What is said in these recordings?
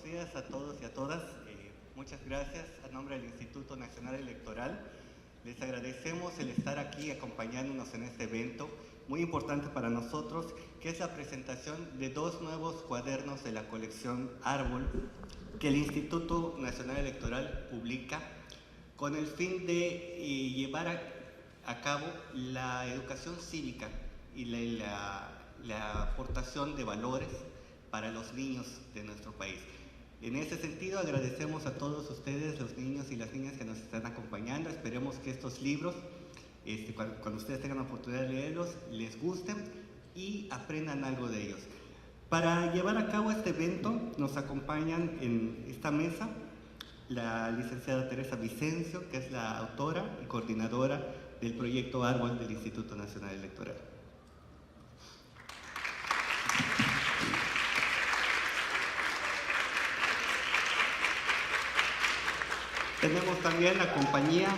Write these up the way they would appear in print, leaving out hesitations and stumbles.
días a todos y a todas. Muchas gracias a nombre del Instituto Nacional Electoral. Les agradecemos el estar aquí acompañándonos en este evento muy importante para nosotros, que es la presentación de 2 nuevos cuadernos de la colección Árbol que el Instituto Nacional Electoral publica con el fin de llevar a cabo la educación cívica y la aportación de valores para los niños de nuestro país. En ese sentido, agradecemos a todos ustedes, los niños y las niñas que nos están acompañando. Esperemos que estos libros, cuando ustedes tengan la oportunidad de leerlos, les gusten y aprendan algo de ellos. Para llevar a cabo este evento, nos acompañan en esta mesa la licenciada Teresa Vicencio, que es la autora y coordinadora del proyecto Árbol del Instituto Nacional Electoral. Tenemos también la compañía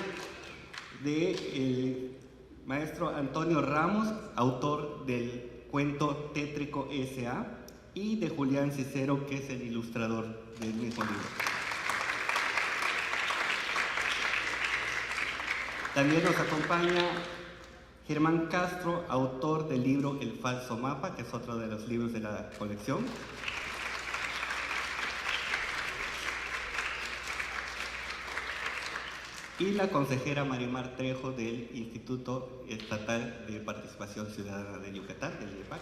del maestro Antonio Ramos, autor del cuento Tétrico S.A., y de Julián Cicero, que es el ilustrador del mismo libro. También nos acompaña Germán Castro, autor del libro El Falso Mapa, que es otro de los libros de la colección. Y la consejera Marimar Trejo del Instituto Estatal de Participación Ciudadana de Yucatán, del IEPAC.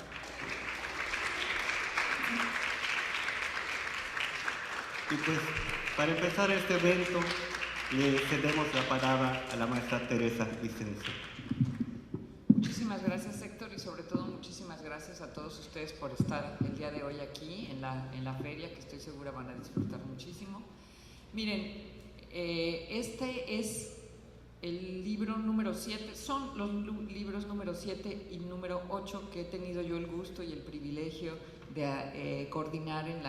Y pues, para empezar este evento, le cedemos la palabra a la maestra Teresa Vicencio. Muchísimas gracias, Héctor, y sobre todo muchísimas gracias a todos ustedes por estar el día de hoy aquí en la feria, que estoy segura van a disfrutar muchísimo. Miren, este es el libro número 7, son los libros número 7 y número 8 que he tenido yo el gusto y el privilegio de coordinar en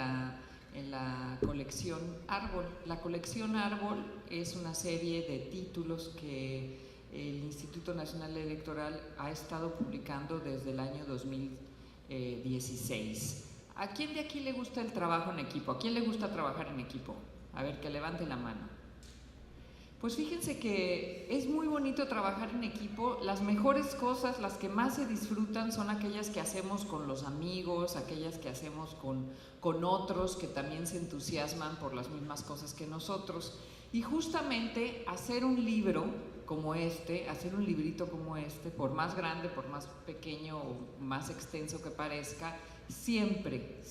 la colección Árbol. La colección Árbol es una serie de títulos que el Instituto Nacional Electoral ha estado publicando desde el año 2016. ¿A quién de aquí le gusta el trabajo en equipo? ¿A quién le gusta trabajar en equipo? A ver, que levante la mano. Pues fíjense que es muy bonito trabajar en equipo. Las mejores cosas, las que más se disfrutan, son aquellas que hacemos con los amigos, aquellas que hacemos con otros que también se entusiasman por las mismas cosas que nosotros. Y justamente hacer un libro como este, hacer un librito como este, por más grande, por más pequeño o más extenso que parezca, siempre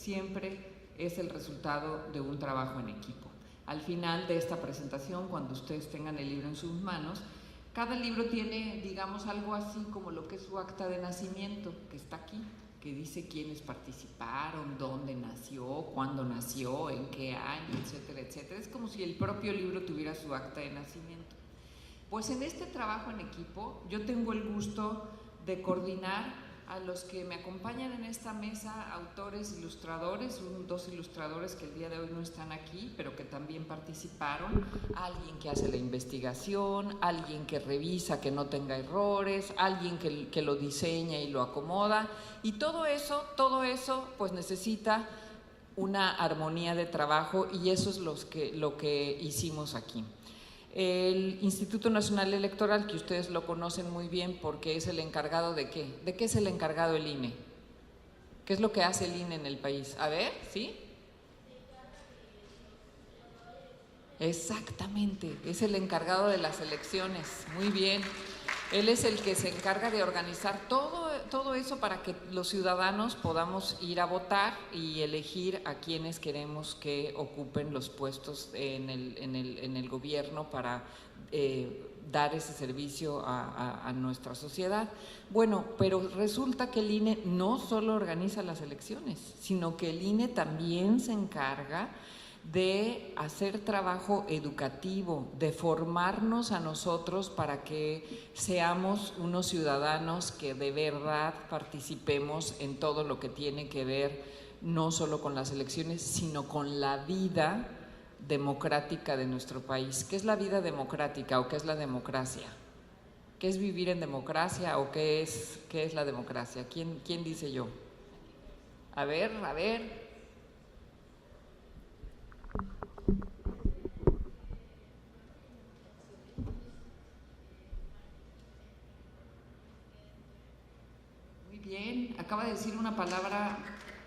es el resultado de un trabajo en equipo. Al final de esta presentación, cuando ustedes tengan el libro en sus manos, cada libro tiene, digamos, algo así como lo que es su acta de nacimiento, que está aquí, que dice quiénes participaron, dónde nació, cuándo nació, en qué año, etcétera, etcétera. Es como si el propio libro tuviera su acta de nacimiento. Pues en este trabajo en equipo, yo tengo el gusto de coordinar a los que me acompañan en esta mesa, autores, ilustradores, 2 ilustradores que el día de hoy no están aquí, pero que también participaron, alguien que hace la investigación, alguien que revisa que no tenga errores, alguien que lo diseña y lo acomoda, y todo eso pues necesita una armonía de trabajo, y eso es lo que hicimos aquí. El Instituto Nacional Electoral, que ustedes lo conocen muy bien porque es el encargado ¿de qué? ¿De qué es el encargado el INE? ¿Qué es lo que hace el INE en el país? A ver, ¿sí? Exactamente, es el encargado de las elecciones, muy bien. Él es el que se encarga de organizar todo eso para que los ciudadanos podamos ir a votar y elegir a quienes queremos que ocupen los puestos en el gobierno para dar ese servicio a nuestra sociedad. Bueno, pero resulta que el INE no solo organiza las elecciones, sino que el INE también se encarga de hacer trabajo educativo, de formarnos a nosotros para que seamos unos ciudadanos que de verdad participemos en todo lo que tiene que ver no solo con las elecciones, sino con la vida democrática de nuestro país. ¿Qué es la vida democrática o qué es la democracia? ¿Qué es vivir en democracia o qué es la democracia? ¿Quién dice yo? A ver. Bien, acaba de decir una palabra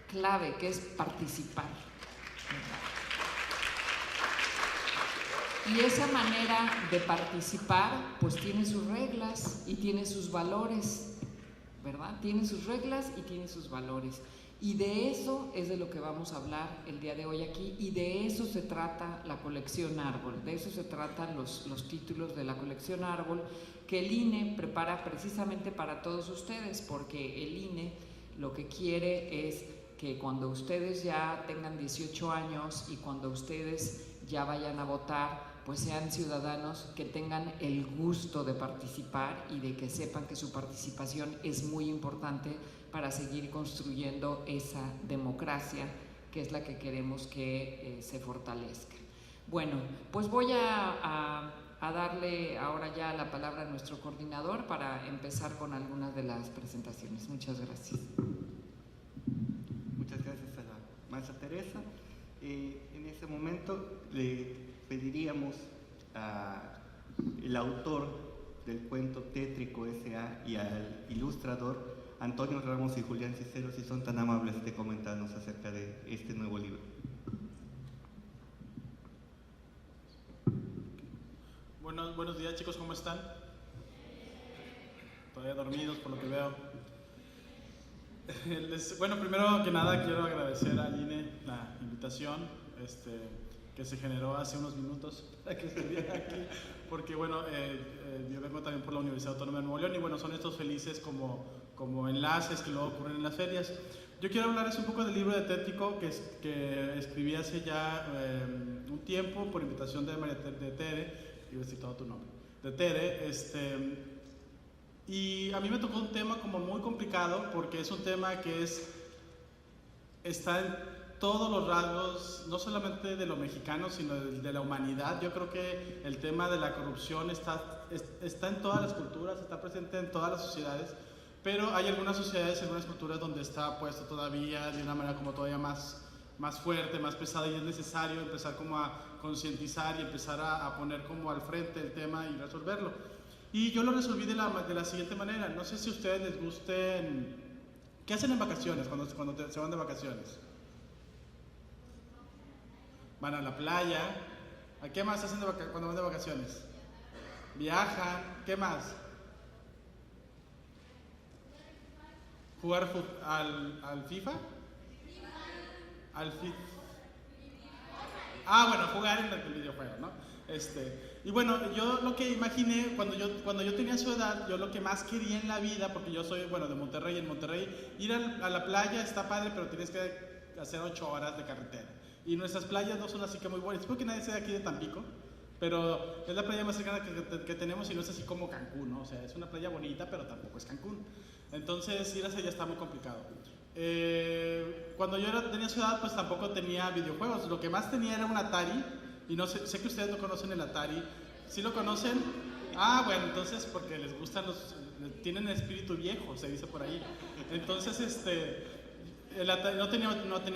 clave que es participar. Y esa manera de participar pues tiene sus reglas y tiene sus valores, ¿verdad? Tiene sus reglas y tiene sus valores. Y de eso es de lo que vamos a hablar el día de hoy aquí, y de eso se trata la colección Árbol, de eso se tratan los títulos de la colección Árbol que el INE prepara precisamente para todos ustedes, porque el INE lo que quiere es que cuando ustedes ya tengan 18 años y cuando ustedes ya vayan a votar, pues sean ciudadanos que tengan el gusto de participar y de que sepan que su participación es muy importante para seguir construyendo esa democracia que es la que queremos que se fortalezca. Bueno, pues voy a darle ahora ya la palabra a nuestro coordinador para empezar con algunas de las presentaciones. Muchas gracias. Muchas gracias a la maestra Teresa. En este momento le pediríamos al autor del cuento Tétrico S.A. y al ilustrador Antonio Ramos y Julián Ciceros, si son tan amables de comentarnos acerca de este nuevo libro. Buenos días, chicos, ¿cómo están? Todavía dormidos por lo que veo. Bueno, primero que nada quiero agradecer a INE la invitación que se generó hace unos minutos para que estuviera aquí, porque bueno, yo vengo también por la Universidad Autónoma de Nuevo León y bueno, son estos felices como enlaces que luego ocurren en las ferias. Yo quiero hablarles un poco del libro de Tétrico que escribí hace ya un tiempo por invitación de María de Tere, iba a decir todo tu nombre, de Tere, y a mí me tocó un tema como muy complicado porque es un tema que está en todos los rasgos, no solamente de lo mexicano, sino de la humanidad. Yo creo que el tema de la corrupción está en todas las culturas, está presente en todas las sociedades, pero hay algunas sociedades, algunas culturas donde está puesto todavía de una manera como todavía más fuerte, más pesada, y es necesario empezar como a concientizar y empezar a poner como al frente el tema y resolverlo. Y yo lo resolví de la siguiente manera. No sé si a ustedes les gusten. ¿Qué hacen en vacaciones cuando se van de vacaciones? Van a la playa. ¿A qué más hacen cuando van de vacaciones? Viajan. ¿Qué más? ¿Jugar al FIFA? Al FIFA. Ah, bueno, jugar en el videojuego, ¿no? Y bueno, yo lo que imaginé cuando yo tenía su edad, yo lo que más quería en la vida, porque yo soy, bueno, de Monterrey, en Monterrey, ir a la playa está padre, pero tienes que hacer 8 horas de carretera. Y nuestras playas no son así que muy buenas. Espero que nadie sea de aquí de Tampico, pero es la playa más cercana que tenemos y no es así como Cancún, ¿no? O sea, es una playa bonita, pero tampoco es Cancún. Entonces, ir hacia allá está muy complicado. Cuando yo tenía su edad, pues tampoco tenía videojuegos. Lo que más tenía era un Atari. Y no sé que ustedes no conocen el Atari. ¿Sí lo conocen? Ah, bueno, entonces porque les gustan tienen espíritu viejo, se dice por ahí. Entonces, el Atari, no tenía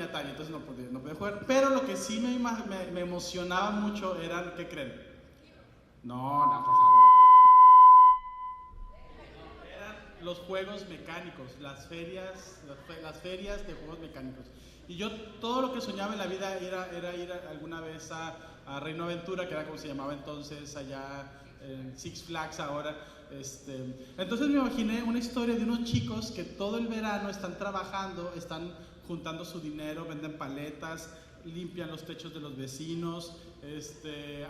Atari, entonces no podía jugar. Pero lo que sí me emocionaba mucho eran, ¿qué creen? No, por favor. Eran los juegos mecánicos, las ferias de juegos mecánicos. Y yo todo lo que soñaba en la vida era ir alguna vez a Reino Aventura, que era como se llamaba entonces, allá en Six Flags ahora. Entonces me imaginé una historia de unos chicos que todo el verano están trabajando, están juntando su dinero, venden paletas, limpian los techos de los vecinos,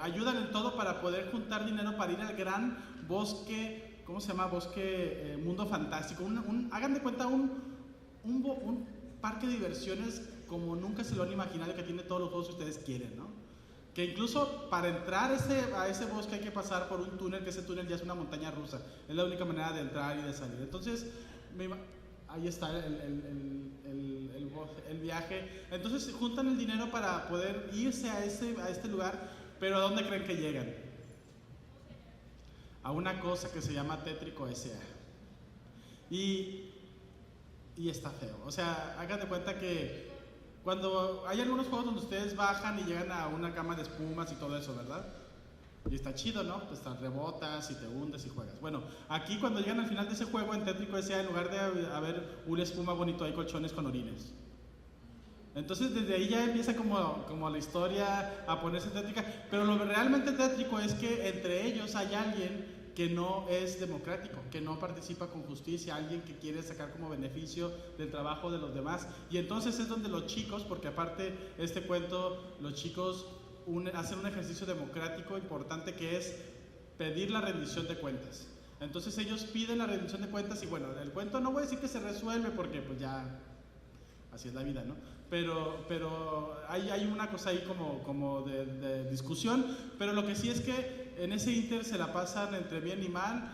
ayudan en todo para poder juntar dinero para ir al gran bosque, ¿cómo se llama? Bosque Mundo Fantástico. Hagan de cuenta un parque de diversiones como nunca se lo han imaginado, que tiene todos los juegos que ustedes quieren, ¿no? Que incluso para entrar a ese bosque hay que pasar por un túnel, que ese túnel ya es una montaña rusa. Es la única manera de entrar y de salir. Entonces, ahí está el viaje. Entonces, juntan el dinero para poder irse a este lugar, pero ¿a dónde creen que llegan? A una cosa que se llama Tétrico S.A. Y está feo. O sea, hagan de cuenta que cuando hay algunos juegos donde ustedes bajan y llegan a una cama de espumas y todo eso, ¿verdad? Y está chido, ¿no? Pues rebotas y te hundes y juegas. Bueno, aquí cuando llegan al final de ese juego, en tétrico decía, en lugar de haber una espuma bonito, hay colchones con orines. Entonces desde ahí ya empieza como la historia a ponerse tétrica. Pero lo realmente tétrico es que entre ellos hay alguien que no es democrático, que no participa con justicia, alguien que quiere sacar como beneficio del trabajo de los demás. Y entonces es donde los chicos, porque aparte este cuento, los chicos hacen un ejercicio democrático importante que es pedir la rendición de cuentas. Entonces ellos piden la rendición de cuentas y bueno, el cuento no voy a decir que se resuelve porque pues ya así es la vida, ¿no? Pero hay una cosa ahí como de discusión, pero lo que sí es que en ese inter se la pasan entre bien y mal,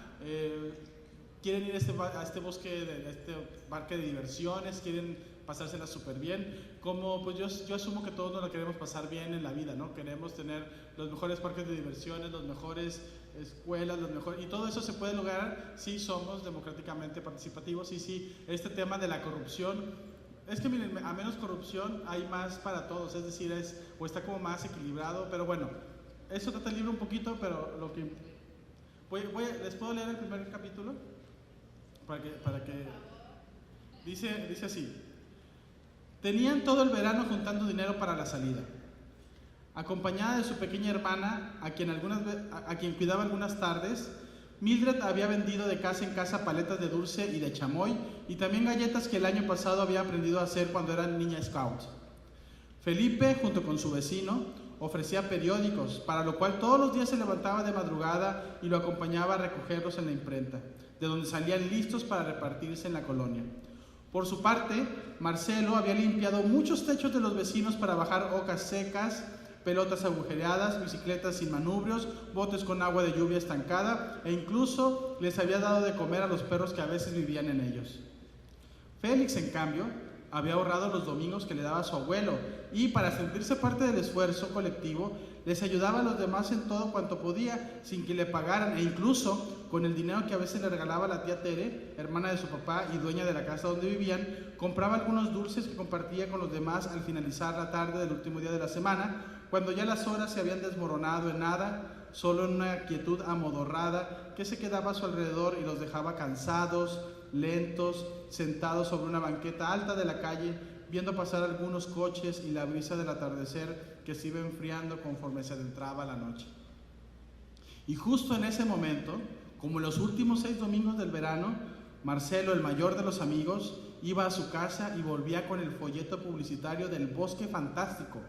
quieren ir a este bosque, a este parque de diversiones, quieren pasársela súper bien, como pues yo asumo que todos nos la queremos pasar bien en la vida, ¿no? Queremos tener los mejores parques de diversiones, los mejores escuelas, y todo eso se puede lograr si somos democráticamente participativos y si este tema de la corrupción, es que miren, a menos corrupción hay más para todos, es decir, o está como más equilibrado, pero bueno, eso trata el libro un poquito, pero lo que... ¿Les puedo leer el primer capítulo? Para que dice así: tenían todo el verano juntando dinero para la salida. Acompañada de su pequeña hermana, a quien cuidaba algunas tardes, Mildred había vendido de casa en casa paletas de dulce y de chamoy y también galletas que el año pasado había aprendido a hacer cuando era niña scout. Felipe, junto con su vecino, ofrecía periódicos, para lo cual todos los días se levantaba de madrugada y lo acompañaba a recogerlos en la imprenta, de donde salían listos para repartirse en la colonia. Por su parte, Marcelo había limpiado muchos techos de los vecinos para bajar ocas secas, pelotas agujereadas, bicicletas sin manubrios, botes con agua de lluvia estancada e incluso les había dado de comer a los perros que a veces vivían en ellos. Félix, en cambio, había ahorrado los domingos que le daba su abuelo y, para sentirse parte del esfuerzo colectivo, les ayudaba a los demás en todo cuanto podía, sin que le pagaran, e incluso con el dinero que a veces le regalaba la tía Tere, hermana de su papá y dueña de la casa donde vivían, compraba algunos dulces que compartía con los demás al finalizar la tarde del último día de la semana, cuando ya las horas se habían desmoronado en nada, solo en una quietud amodorrada que se quedaba a su alrededor y los dejaba cansados, lentos, sentados sobre una banqueta alta de la calle, viendo pasar algunos coches y la brisa del atardecer que se iba enfriando conforme se adentraba la noche. Y justo en ese momento, como en los últimos 6 domingos del verano, Marcelo, el mayor de los amigos, iba a su casa y volvía con el folleto publicitario del Bosque Fantástico,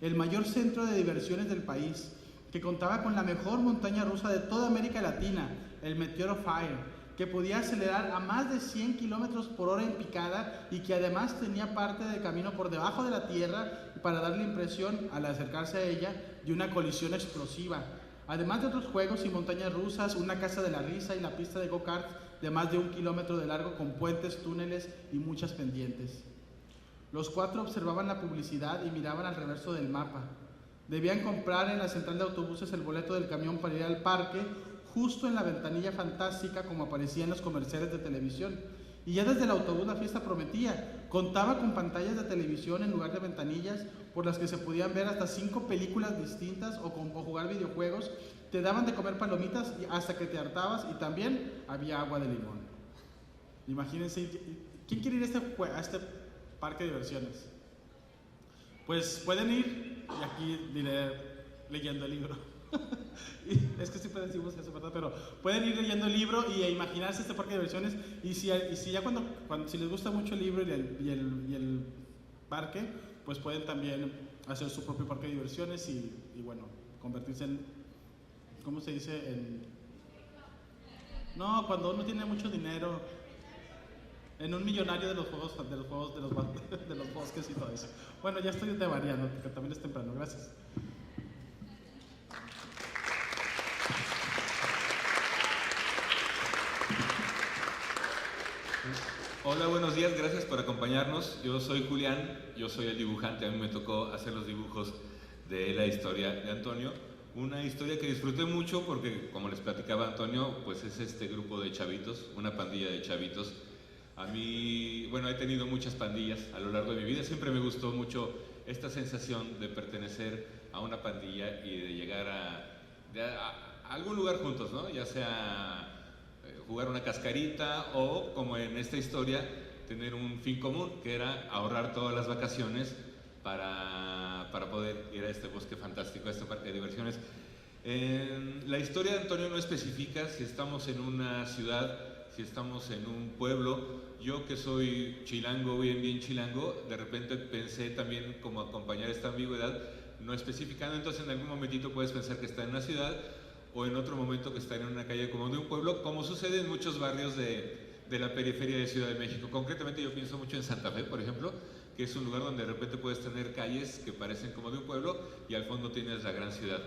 el mayor centro de diversiones del país, que contaba con la mejor montaña rusa de toda América Latina, el Meteoro Fire, que podía acelerar a más de 100 kilómetros por hora en picada y que además tenía parte del camino por debajo de la tierra para darle impresión, al acercarse a ella, de una colisión explosiva. Además de otros juegos y montañas rusas, una casa de la risa y la pista de go-kart de más de 1 kilómetro de largo con puentes, túneles y muchas pendientes. Los 4 observaban la publicidad y miraban al reverso del mapa. Debían comprar en la central de autobuses el boleto del camión para ir al parque, justo en la ventanilla fantástica como aparecía en los comerciales de televisión. Y ya desde el autobús la fiesta prometía. Contaba con pantallas de televisión en lugar de ventanillas por las que se podían ver hasta 5 películas distintas o jugar videojuegos. Te daban de comer palomitas hasta que te hartabas y también había agua de limón. Imagínense, ¿quién quiere ir a este parque de diversiones? Pues pueden ir, y aquí diré leyendo el libro. Es que siempre decimos eso, ¿verdad? Pero pueden ir leyendo el libro y imaginarse este parque de diversiones. Y si ya si les gusta mucho el libro y el parque, pues pueden también hacer su propio parque de diversiones y bueno, convertirse en, ¿cómo se dice? No, cuando uno tiene mucho dinero, en un millonario de los juegos de los bosques y todo eso. Bueno, ya estoy devariando, porque también es temprano. Gracias. Hola, buenos días, gracias por acompañarnos. Yo soy Julián, yo soy el dibujante, a mí me tocó hacer los dibujos de la historia de Antonio. Una historia que disfruté mucho porque, como les platicaba Antonio, pues es este grupo de chavitos, una pandilla de chavitos. A mí, bueno, he tenido muchas pandillas a lo largo de mi vida, siempre me gustó mucho esta sensación de pertenecer a una pandilla y de llegar a algún lugar juntos, ¿no? Ya sea jugar una cascarita o, como en esta historia, tener un fin común, que era ahorrar todas las vacaciones para poder ir a este bosque fantástico, a este parque de diversiones. La historia de Antonio no especifica si estamos en una ciudad, si estamos en un pueblo. Yo, que soy chilango, bien chilango, de repente pensé también como acompañar esta ambigüedad, no especificando. Entonces en algún momentito puedes pensar que está en una ciudad o en otro momento que está en una calle como de un pueblo, como sucede en muchos barrios de la periferia de Ciudad de México. Concretamente yo pienso mucho en Santa Fe, por ejemplo, que es un lugar donde de repente puedes tener calles que parecen como de un pueblo y al fondo tienes la gran ciudad.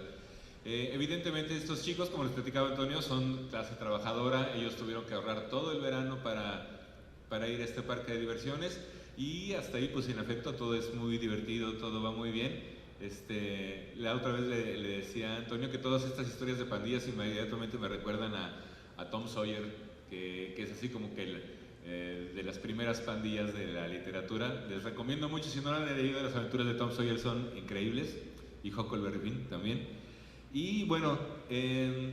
Evidentemente estos chicos, como les platicaba Antonio, son clase trabajadora. Ellos tuvieron que ahorrar todo el verano para ir a este parque de diversiones, y hasta ahí pues en efecto todo es muy divertido, todo va muy bien. La otra vez le decía a Antonio que todas estas historias de pandillas inmediatamente me recuerdan a Tom Sawyer, que es así como que de las primeras pandillas de la literatura. Les recomiendo mucho, si no lo han leído, las aventuras de Tom Sawyer son increíbles, y Huckleberry Finn también. Y bueno,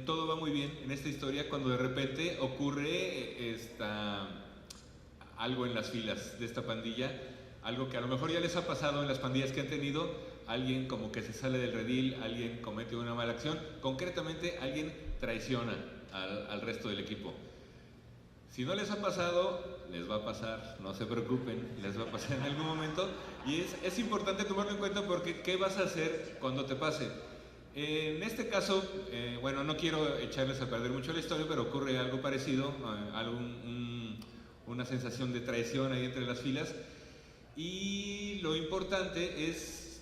todo va muy bien en esta historia cuando de repente ocurre algo en las filas de esta pandilla, algo que a lo mejor ya les ha pasado en las pandillas que han tenido. Alguien como que se sale del redil, alguien comete una mala acción, concretamente alguien traiciona al resto del equipo. Si no les ha pasado, les va a pasar, no se preocupen, les va a pasar en algún momento, y es importante tomarlo en cuenta, porque ¿qué vas a hacer cuando te pase? En este caso, bueno, no quiero echarles a perder mucho la historia, pero ocurre algo parecido, una sensación de traición ahí entre las filas, y lo importante es,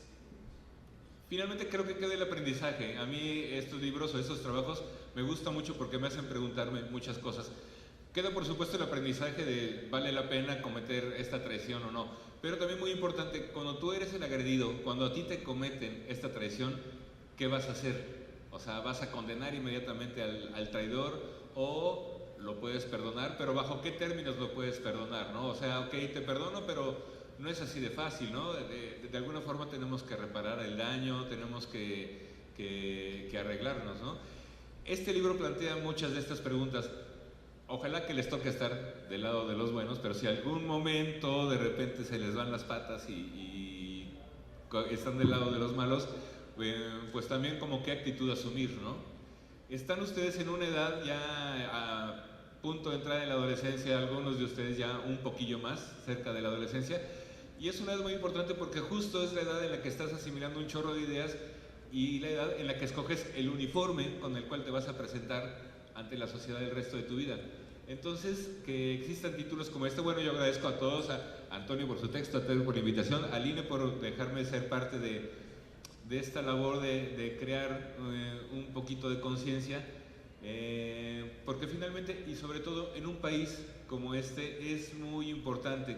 finalmente creo que queda el aprendizaje. A mí estos libros o estos trabajos me gustan mucho porque me hacen preguntarme muchas cosas. Queda por supuesto el aprendizaje de vale la pena cometer esta traición o no, pero también muy importante, cuando tú eres el agredido, cuando a ti te cometen esta traición, ¿qué vas a hacer? O sea, ¿vas a condenar inmediatamente al traidor o lo puedes perdonar? Pero ¿bajo qué términos lo puedes perdonar, no? O sea, ok, te perdono, pero no es así de fácil, ¿no? De alguna forma tenemos que reparar el daño, tenemos que arreglarnos, ¿no? Este libro plantea muchas de estas preguntas. Ojalá que les toque estar del lado de los buenos, pero si algún momento de repente se les van las patas y están del lado de los malos, pues también como qué actitud asumir, ¿no? Están ustedes en una edad ya a punto de entrar en la adolescencia, algunos de ustedes ya un poquillo más cerca de la adolescencia, y es una edad muy importante porque justo es la edad en la que estás asimilando un chorro de ideas y la edad en la que escoges el uniforme con el cual te vas a presentar ante la sociedad el resto de tu vida. Entonces, que existan títulos como este, bueno, yo agradezco a todos, a Antonio por su texto, a Pedro por la invitación, a Line por dejarme ser parte de esta labor de crear un poquito de conciencia, porque finalmente, y sobre todo en un país como este, es muy importante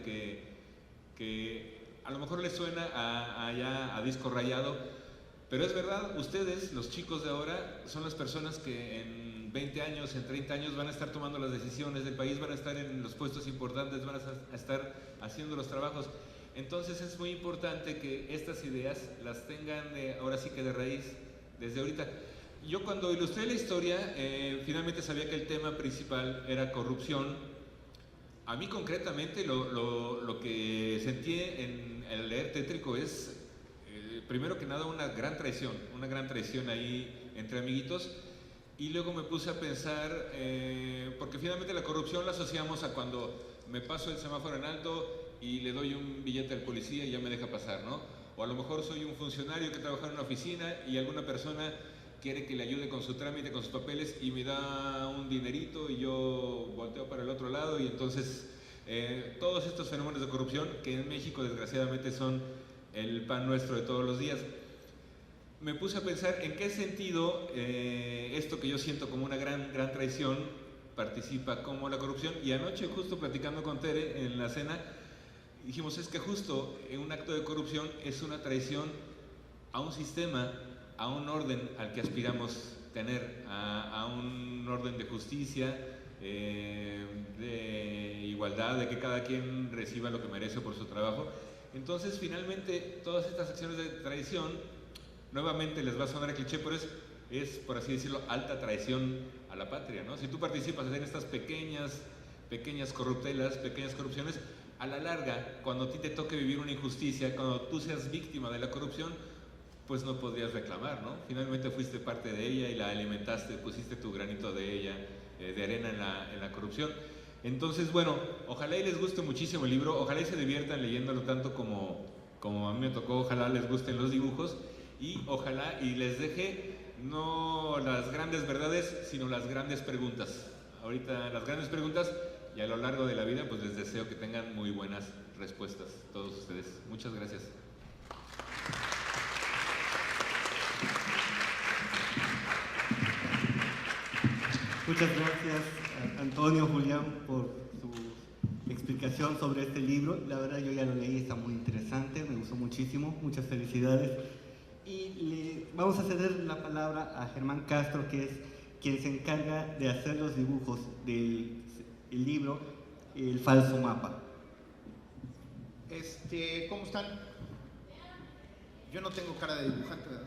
que a lo mejor les suena a disco rayado, pero es verdad, ustedes, los chicos de ahora, son las personas que en 20 años, en 30 años van a estar tomando las decisiones del país, van a estar en los puestos importantes, van a estar haciendo los trabajos. Entonces es muy importante que estas ideas las tengan ahora sí que de raíz, desde ahorita. Yo cuando ilustré la historia, finalmente sabía que el tema principal era corrupción. A mí concretamente lo que sentí en el leer Tétrico es, primero que nada, una gran traición ahí entre amiguitos. Y luego me puse a pensar, porque finalmente la corrupción la asociamos a cuando me paso el semáforo en alto y le doy un billete al policía y ya me deja pasar, ¿no? O a lo mejor soy un funcionario que trabaja en una oficina y alguna persona quiere que le ayude con su trámite, con sus papeles, y me da un dinerito y yo volteo para el otro lado, y entonces todos estos fenómenos de corrupción que en México desgraciadamente son el pan nuestro de todos los días. Me puse a pensar en qué sentido esto que yo siento como una gran traición participa como la corrupción, y anoche justo platicando con Tere en la cena dijimos, es que justo un acto de corrupción es una traición a un sistema, a un orden al que aspiramos tener, a un orden de justicia, de igualdad, de que cada quien reciba lo que merece por su trabajo. Entonces finalmente todas estas acciones de traición, nuevamente les va a sonar a cliché, pero es es, por así decirlo, alta traición a la patria, ¿no? Si tú participas en estas pequeñas corruptelas, pequeñas corrupciones, a la larga, cuando a ti te toque vivir una injusticia, cuando tú seas víctima de la corrupción, pues no podrías reclamar, ¿no? Finalmente fuiste parte de ella y la alimentaste, pusiste tu granito de ella, de arena en la corrupción. Entonces, bueno, ojalá y les guste muchísimo el libro, ojalá y se diviertan leyéndolo tanto como a mí me tocó, ojalá les gusten los dibujos y ojalá y les deje no las grandes verdades, sino las grandes preguntas. Ahorita las grandes preguntas y a lo largo de la vida pues les deseo que tengan muy buenas respuestas todos ustedes. Muchas gracias. Muchas gracias, Antonio, Julián, por su explicación sobre este libro. La verdad yo ya lo leí, está muy interesante, me gustó muchísimo, muchas felicidades. Y vamos a ceder la palabra a Germán Castro, que es quien se encarga de hacer los dibujos del libro El falso mapa. ¿Cómo están? Yo no tengo cara de dibujante, ¿verdad?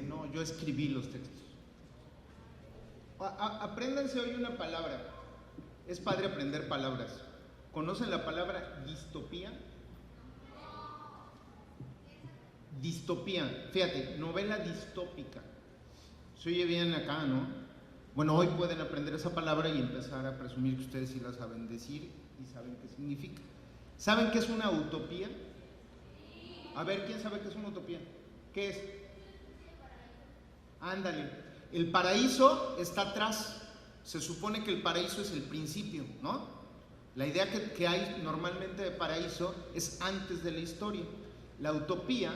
No, yo escribí los textos. Apréndanse hoy una palabra. Es padre aprender palabras. ¿Conocen la palabra distopía? Distopía, fíjate, novela distópica. Se oye bien acá, ¿no? Bueno, hoy pueden aprender esa palabra y empezar a presumir que ustedes sí la saben decir y saben qué significa. ¿Saben qué es una utopía? A ver, ¿quién sabe qué es una utopía? ¿Qué es? Ándale. El paraíso está atrás. Se supone que el paraíso es el principio, ¿no? La idea que hay normalmente de paraíso es antes de la historia. La utopía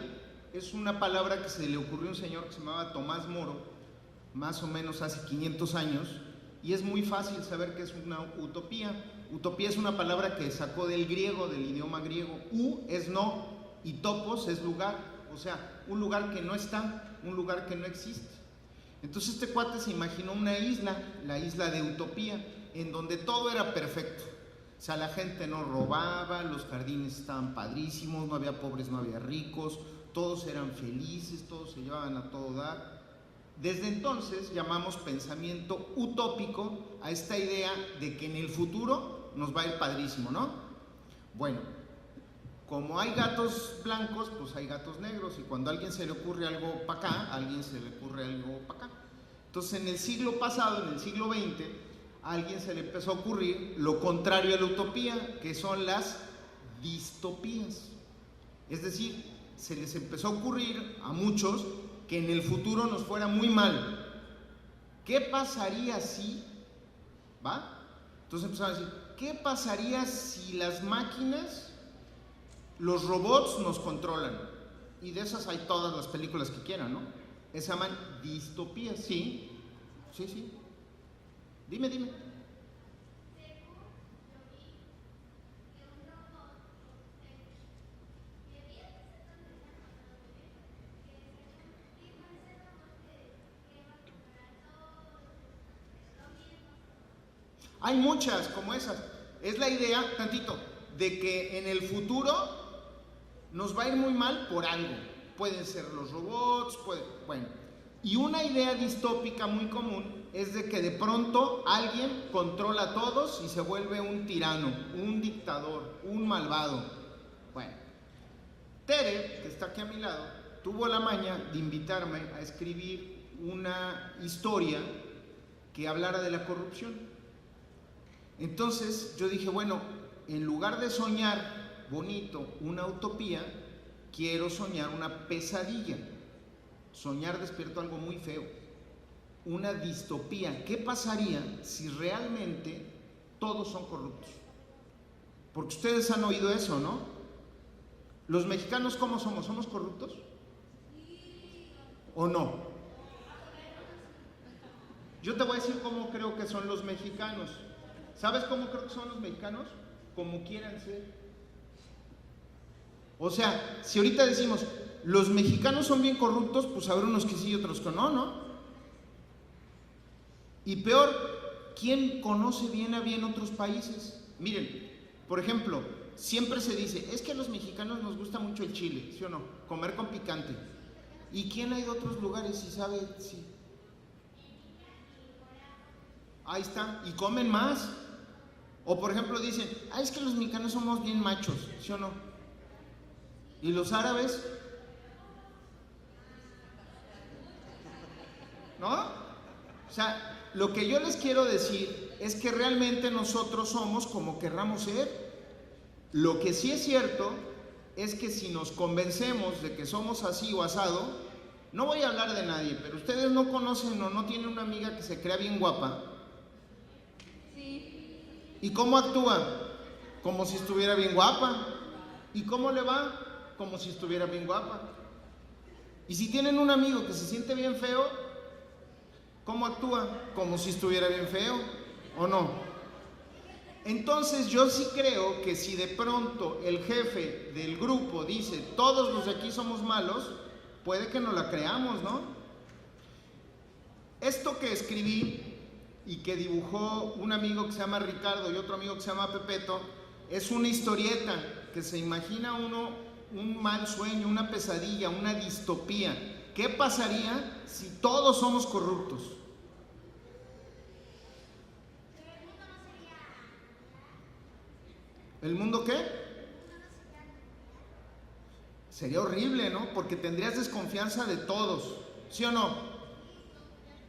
es una palabra que se le ocurrió a un señor que se llamaba Tomás Moro, más o menos hace 500 años, y es muy fácil saber qué es una utopía. Utopía es una palabra que sacó del griego, del idioma griego. U es no, y topos es lugar, o sea, un lugar que no está, un lugar que no existe. Entonces este cuate se imaginó una isla, la isla de Utopía, en donde todo era perfecto. O sea, la gente no robaba, los jardines estaban padrísimos, no había pobres, no había ricos, todos eran felices, todos se llevaban a todo dar. Desde entonces llamamos pensamiento utópico a esta idea de que en el futuro nos va a ir padrísimo, ¿no? Bueno, como hay gatos blancos, pues hay gatos negros, y cuando a alguien se le ocurre algo para acá, a alguien se le ocurre algo para acá. Entonces en el siglo pasado, en el siglo XX, a alguien se le empezó a ocurrir lo contrario a la utopía, que son las distopías. Es decir, se les empezó a ocurrir a muchos que en el futuro nos fuera muy mal. ¿Qué pasaría si? ¿Va? Entonces empezaron a decir, ¿qué pasaría si las máquinas, los robots nos controlan? Y de esas hay todas las películas que quieran, ¿no? Se llaman distopías, sí. Sí, sí. Dime. Hay muchas como esas. Es la idea, tantito, de que en el futuro nos va a ir muy mal por algo. Pueden ser los robots, bueno. Y una idea distópica muy común es de que de pronto alguien controla a todos y se vuelve un tirano, un dictador, un malvado. Bueno, Tere, que está aquí a mi lado, tuvo la maña de invitarme a escribir una historia que hablara de la corrupción. Entonces yo dije, bueno, en lugar de soñar bonito una utopía, quiero soñar una pesadilla. Soñar despierto algo muy feo, una distopía. ¿Qué pasaría si realmente todos son corruptos? Porque ustedes han oído eso, ¿no? ¿Los mexicanos cómo somos? ¿Somos corruptos? ¿O no? Yo te voy a decir cómo creo que son los mexicanos. ¿Sabes cómo creo que son los mexicanos? Como quieran ser. O sea, si ahorita decimos los mexicanos son bien corruptos, pues habrá unos que sí y otros que no, ¿no? Y peor, ¿quién conoce bien a bien otros países? Miren, por ejemplo, siempre se dice, es que a los mexicanos nos gusta mucho el chile, ¿sí o no? Comer con picante. ¿Y quién hay de otros lugares si sabe? Sí. Ahí está, y comen más. O por ejemplo dicen, es que los mexicanos somos bien machos, ¿sí o no? ¿Y los árabes? ¿No? O sea, lo que yo les quiero decir es que realmente nosotros somos como querramos ser. Lo que sí es cierto es que si nos convencemos de que somos así o asado, no voy a hablar de nadie, pero ustedes no conocen o no tienen una amiga que se crea bien guapa. Sí. ¿Y cómo actúa? Como si estuviera bien guapa. ¿Y cómo le va? Como si estuviera bien guapa. Y si tienen un amigo que se siente bien feo, ¿cómo actúa? Como si estuviera bien feo, ¿o no? Entonces yo sí creo que si de pronto el jefe del grupo dice, todos los de aquí somos malos, puede que no la creamos, ¿no? Esto que escribí y que dibujó un amigo que se llama Ricardo y otro amigo que se llama Pepeto, es una historieta que se imagina uno un mal sueño, una pesadilla, una distopía. ¿Qué pasaría si todos somos corruptos? ¿El mundo qué? Sería horrible, ¿no? Porque tendrías desconfianza de todos, ¿sí o no?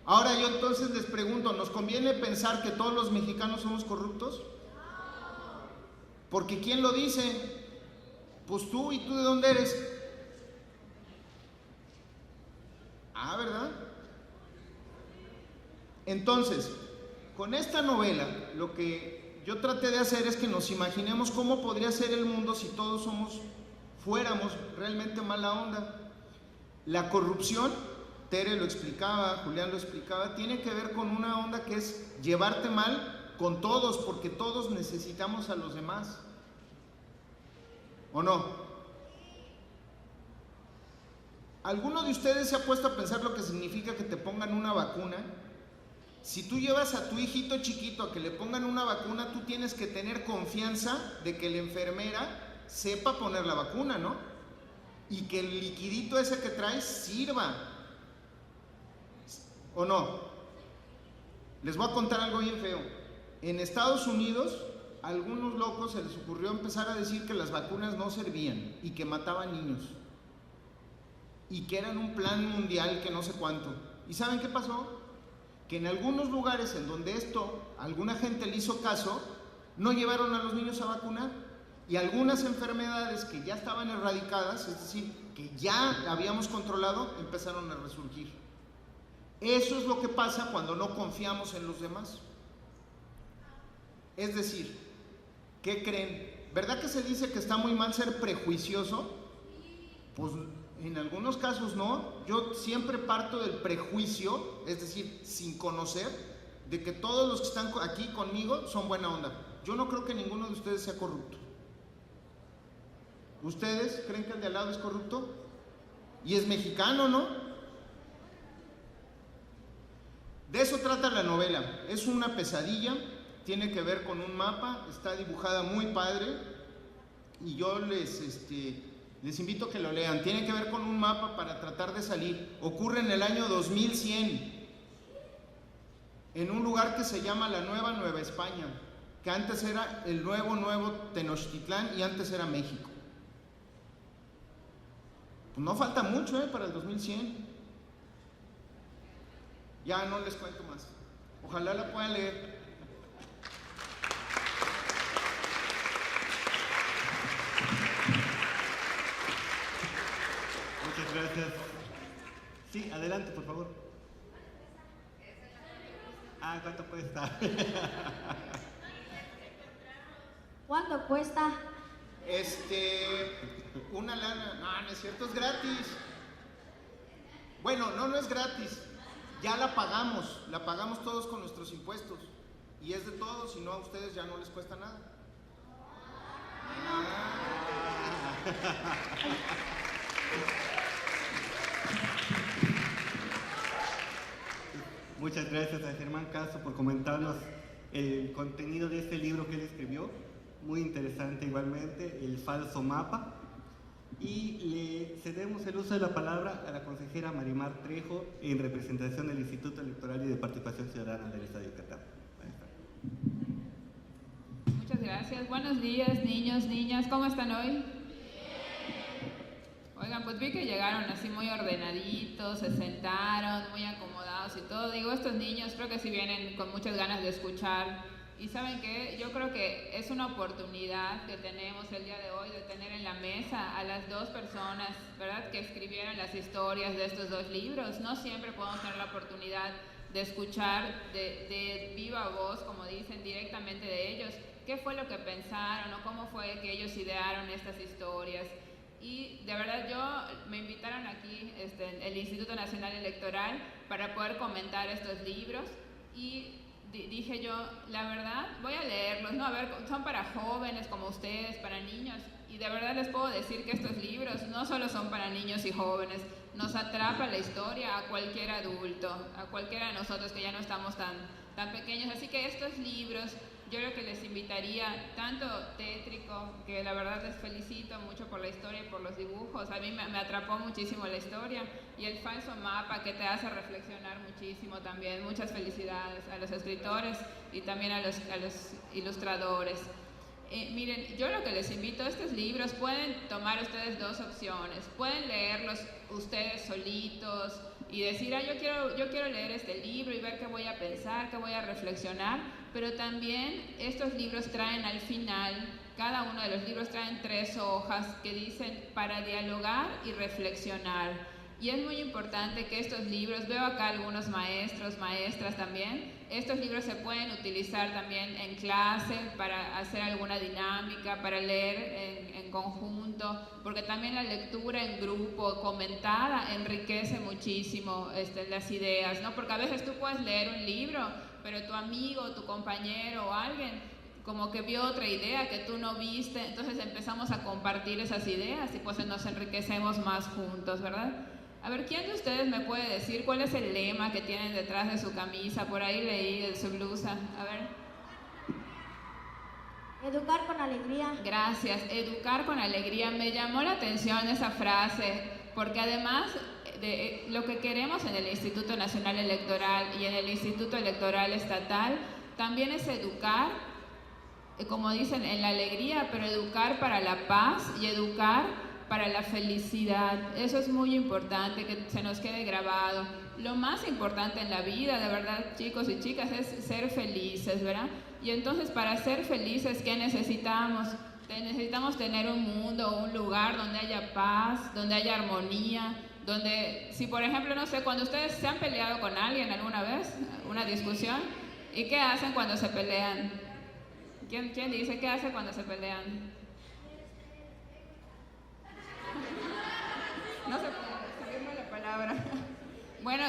Ahora yo entonces les pregunto, ¿nos conviene pensar que todos los mexicanos somos corruptos? Porque ¿quién lo dice? Pues tú, ¿y tú de dónde eres? ¿Verdad? Entonces, con esta novela, lo que yo traté de hacer es que nos imaginemos cómo podría ser el mundo si todos fuéramos realmente mala onda. La corrupción, Tere lo explicaba, Julián lo explicaba, tiene que ver con una onda que es llevarte mal con todos, porque todos necesitamos a los demás. ¿O no? ¿Alguno de ustedes se ha puesto a pensar lo que significa que te pongan una vacuna? Si tú llevas a tu hijito chiquito a que le pongan una vacuna, tú tienes que tener confianza de que la enfermera sepa poner la vacuna, ¿no? Y que el liquidito ese que traes sirva. ¿O no? Les voy a contar algo bien feo. En Estados Unidos, a algunos locos se les ocurrió empezar a decir que las vacunas no servían y que mataban niños. Y que eran un plan mundial que no sé cuánto. ¿Y saben qué pasó? Que en algunos lugares en donde alguna gente le hizo caso, no llevaron a los niños a vacunar. Y algunas enfermedades que ya estaban erradicadas, es decir, que ya habíamos controlado, empezaron a resurgir. Eso es lo que pasa cuando no confiamos en los demás. Es decir, ¿qué creen? ¿Verdad que se dice que está muy mal ser prejuicioso? Pues en algunos casos no. Yo siempre parto del prejuicio, es decir, sin conocer, de que todos los que están aquí conmigo son buena onda. Yo no creo que ninguno de ustedes sea corrupto. ¿Ustedes creen que el de al lado es corrupto? Y es mexicano, ¿no? De eso trata la novela. Es una pesadilla, tiene que ver con un mapa, está dibujada muy padre y yo les invito a que lo lean. Tiene que ver con un mapa para tratar de salir. Ocurre en el año 2100 en un lugar que se llama la Nueva España, que antes era el nuevo Tenochtitlán y antes era México. Pues no falta mucho para el 2100. Ya no les cuento más. Ojalá la puedan leer. Muchas gracias. Sí, adelante, por favor. ¿Cuánto cuesta? ¿Cuánto cuesta? Una lana. No es cierto, es gratis. Bueno, no es gratis. Ya la pagamos todos con nuestros impuestos. Y es de todos, si no a ustedes ya no les cuesta nada. Muchas gracias a Germán Caso por comentarnos el contenido de este libro que él escribió. Muy interesante igualmente, El falso mapa. Y le cedemos el uso de la palabra a la consejera Marimar Trejo en representación del Instituto Electoral y de Participación Ciudadana del Estado de Yucatán. Muchas gracias. Buenos días, niños, niñas. ¿Cómo están hoy? Oigan, pues vi que llegaron así muy ordenaditos, se sentaron, muy acomodados y todo. Digo, estos niños creo que sí vienen con muchas ganas de escuchar. Y ¿saben qué? Yo creo que es una oportunidad que tenemos el día de hoy de tener en la mesa a las dos personas, ¿verdad?, que escribieron las historias de estos dos libros. No siempre podemos tener la oportunidad de escuchar de viva voz, como dicen, directamente de ellos, qué fue lo que pensaron o cómo fue que ellos idearon estas historias. Y de verdad me invitaron aquí, el Instituto Nacional Electoral, para poder comentar estos libros y dije yo, la verdad, voy a leerlos, ¿no? A ver, son para jóvenes como ustedes, para niños, y de verdad les puedo decir que estos libros no solo son para niños y jóvenes, nos atrapa la historia a cualquier adulto, a cualquiera de nosotros que ya no estamos tan pequeños, así que estos libros yo creo que les invitaría, tanto Tétrico, que la verdad les felicito mucho por la historia y por los dibujos, a mí me atrapó muchísimo la historia, y el falso mapa, que te hace reflexionar muchísimo también. Muchas felicidades a los escritores y también a los ilustradores. Miren, yo lo que les invito a estos libros, pueden tomar ustedes dos opciones, pueden leerlos ustedes solitos y decir, yo quiero leer este libro y ver qué voy a pensar, qué voy a reflexionar, pero también estos libros traen al final, cada uno de los libros traen 3 hojas que dicen para dialogar y reflexionar. Y es muy importante que estos libros, veo acá algunos maestros, maestras también, estos libros se pueden utilizar también en clase para hacer alguna dinámica, para leer en conjunto, porque también la lectura en grupo, comentada, enriquece muchísimo las ideas, ¿no? Porque a veces tú puedes leer un libro, pero tu amigo, tu compañero o alguien como que vio otra idea que tú no viste, entonces empezamos a compartir esas ideas y pues nos enriquecemos más juntos, ¿verdad? A ver, ¿quién de ustedes me puede decir cuál es el lema que tienen detrás de su camisa? Por ahí leí de su blusa. A ver. Educar con alegría. Gracias, educar con alegría. Me llamó la atención esa frase, porque además de lo que queremos en el Instituto Nacional Electoral y en el Instituto Electoral Estatal, también es educar, como dicen, en la alegría, pero educar para la paz y educar para la felicidad. Eso es muy importante, que se nos quede grabado. Lo más importante en la vida, de verdad, chicos y chicas, es ser felices, ¿verdad? Y entonces, para ser felices, ¿qué necesitamos? Necesitamos tener un mundo, un lugar donde haya paz, donde haya armonía, donde, si por ejemplo, no sé, cuando ustedes se han peleado con alguien alguna vez, una discusión, ¿y qué hacen cuando se pelean? ¿Quién dice qué hace cuando se pelean? No se puede decir la palabra. Bueno,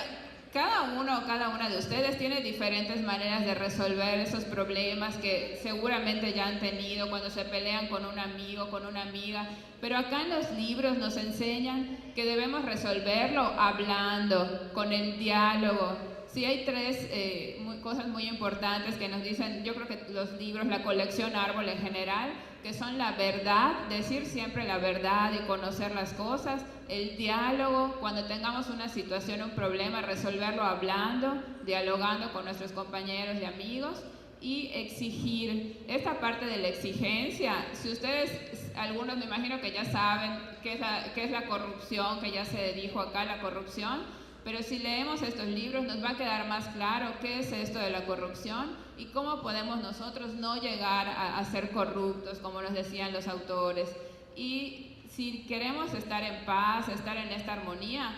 cada una de ustedes tiene diferentes maneras de resolver esos problemas que seguramente ya han tenido cuando se pelean con un amigo, con una amiga. Pero acá en los libros nos enseñan que debemos resolverlo hablando, con el diálogo. Sí, hay 3 cosas muy importantes que nos dicen, yo creo que los libros, la colección Árbol en general, que son la verdad, decir siempre la verdad y conocer las cosas, el diálogo, cuando tengamos una situación, un problema, resolverlo hablando, dialogando con nuestros compañeros y amigos, y exigir. Esta parte de la exigencia, si ustedes, algunos me imagino que ya saben qué es la corrupción, que ya se dijo acá, la corrupción, pero si leemos estos libros nos va a quedar más claro qué es esto de la corrupción y cómo podemos nosotros no llegar a ser corruptos, como nos decían los autores. Y si queremos estar en paz, estar en esta armonía,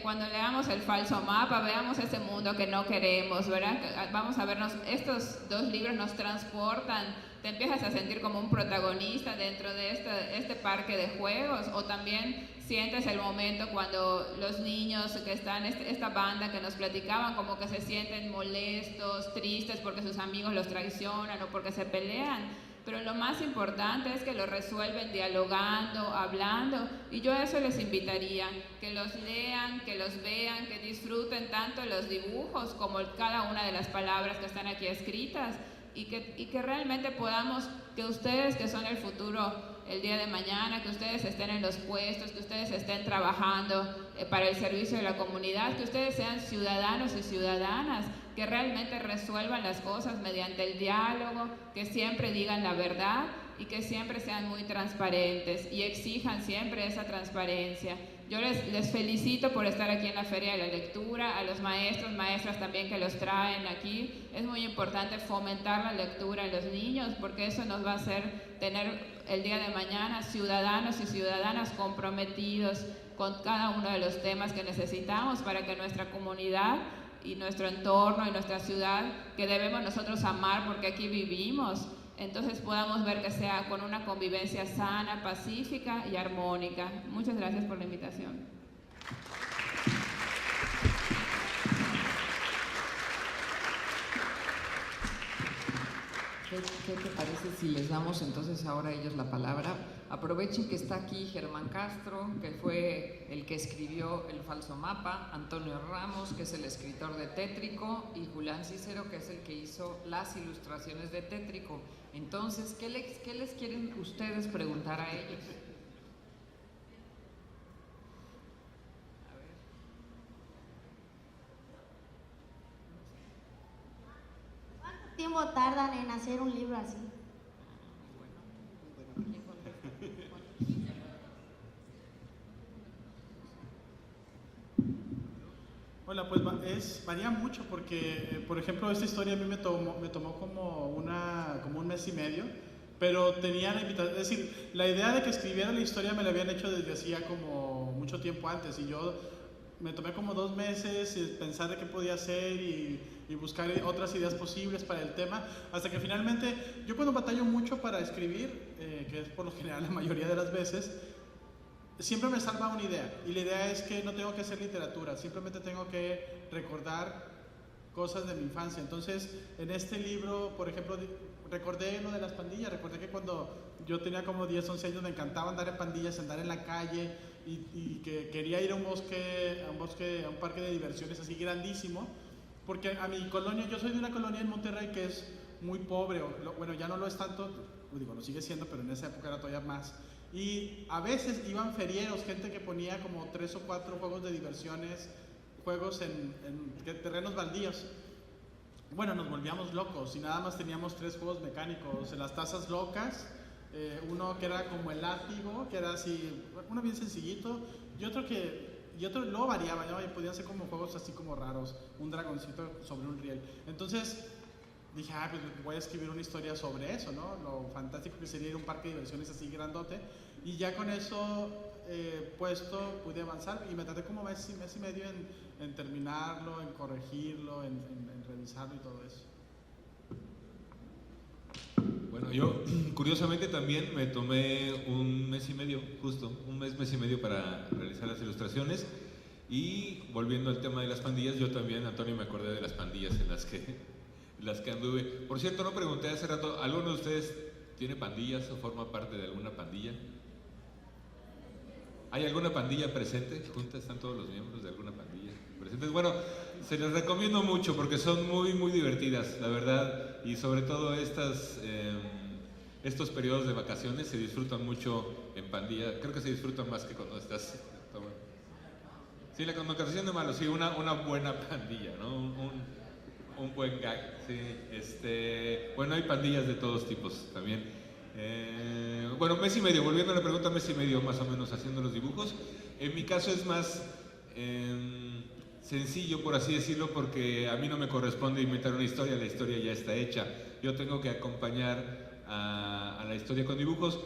cuando leamos el falso mapa, veamos ese mundo que no queremos, ¿verdad? Vamos a vernos, estos 2 libros nos transportan, te empiezas a sentir como un protagonista dentro de este parque de juegos, o también sientes el momento cuando los niños que están, esta banda que nos platicaban, como que se sienten molestos, tristes porque sus amigos los traicionan o porque se pelean. Pero lo más importante es que lo resuelven dialogando, hablando, y yo a eso les invitaría, que los lean, que los vean, que disfruten tanto los dibujos como cada una de las palabras que están aquí escritas, y que realmente podamos, que ustedes que son el futuro el día de mañana, que ustedes estén en los puestos, que ustedes estén trabajando para el servicio de la comunidad, que ustedes sean ciudadanos y ciudadanas, que realmente resuelvan las cosas mediante el diálogo, que siempre digan la verdad y que siempre sean muy transparentes y exijan siempre esa transparencia. Yo les felicito por estar aquí en la Feria de la Lectura, a los maestros, maestras también que los traen aquí. Es muy importante fomentar la lectura en los niños porque eso nos va a hacer tener el día de mañana ciudadanos y ciudadanas comprometidos con cada uno de los temas que necesitamos para que nuestra comunidad y nuestro entorno y nuestra ciudad, que debemos nosotros amar porque aquí vivimos, entonces podamos ver que sea con una convivencia sana, pacífica y armónica. Muchas gracias por la invitación. ¿Qué te parece si les damos entonces ahora a ellos la palabra? Aprovechen que está aquí Germán Castro, que fue el que escribió El falso mapa, Antonio Ramos, que es el escritor de Tétrico, y Julián Cícero, que es el que hizo las ilustraciones de Tétrico. Entonces, ¿qué les quieren ustedes preguntar a ellos? ¿Cuánto tiempo tardan en hacer un libro así? Hola, pues varía mucho porque, por ejemplo, esta historia a mí me tomó como un mes y medio, pero tenía la invitación, es decir, la idea de que escribiera la historia me la habían hecho desde hacía como mucho tiempo antes y yo me tomé como 2 meses pensar de qué podía hacer y buscar otras ideas posibles para el tema, hasta que finalmente, yo cuando batallo mucho para escribir, que es por lo general la mayoría de las veces, siempre me salva una idea, y la idea es que no tengo que hacer literatura, simplemente tengo que recordar cosas de mi infancia. Entonces, en este libro, por ejemplo, recordé lo de las pandillas, recordé que cuando yo tenía como 10, 11 años me encantaba andar en pandillas, andar en la calle, y que quería ir a un parque de diversiones así grandísimo, porque a mi colonia, yo soy de una colonia en Monterrey que es muy pobre, bueno, ya no lo es tanto, digo, lo sigue siendo, pero en esa época era todavía más. Y a veces iban ferieros, gente que ponía como 3 o 4 juegos de diversiones, juegos en terrenos baldíos. Bueno, nos volvíamos locos y nada más teníamos 3 juegos mecánicos, las tazas locas, uno que era como el látigo, que era así, uno bien sencillito, y otro luego variaba, ¿no? Y podían ser como juegos así como raros, un dragoncito sobre un riel. Entonces dije, pues voy a escribir una historia sobre eso, ¿no? Lo fantástico que sería ir a un parque de diversiones así grandote. Y ya con eso puesto pude avanzar y me tardé como mes y medio en terminarlo, en corregirlo, en revisarlo y todo eso. Bueno, yo curiosamente también me tomé un mes y medio, justo, un mes y medio para realizar las ilustraciones. Y volviendo al tema de las pandillas, yo también, Antonio, me acordé de las pandillas en las que anduve. Por cierto, no pregunté hace rato, ¿alguno de ustedes tiene pandillas o forma parte de alguna pandilla? ¿Hay alguna pandilla presente? ¿Juntas están todos los miembros de alguna pandilla presentes? Bueno, se les recomiendo mucho porque son muy, muy divertidas, la verdad, y sobre todo estos periodos de vacaciones se disfrutan mucho en pandilla. Creo que se disfrutan más que cuando estás tomando. Sí, la connotación de malo, sí, una buena pandilla, ¿no? Un buen gag, sí. Bueno, hay pandillas de todos tipos también. Bueno, mes y medio, volviendo a la pregunta, mes y medio más o menos haciendo los dibujos. En mi caso es más sencillo, por así decirlo, porque a mí no me corresponde inventar una historia, la historia ya está hecha. Yo tengo que acompañar a la historia con dibujos,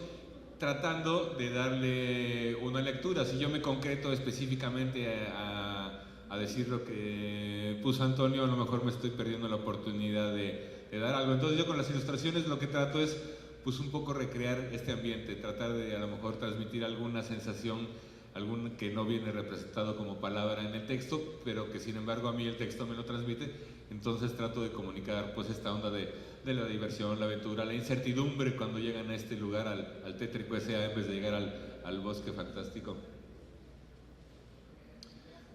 tratando de darle una lectura. Si yo me concreto específicamente a decir lo que puso Antonio, a lo mejor me estoy perdiendo la oportunidad de dar algo. Entonces yo con las ilustraciones lo que trato es pues un poco recrear este ambiente, tratar de a lo mejor transmitir alguna sensación, algún que no viene representado como palabra en el texto, pero que sin embargo a mí el texto me lo transmite. Entonces trato de comunicar pues esta onda de la diversión, la aventura, la incertidumbre cuando llegan a este lugar, al tétrico S.A. en vez de llegar al bosque fantástico.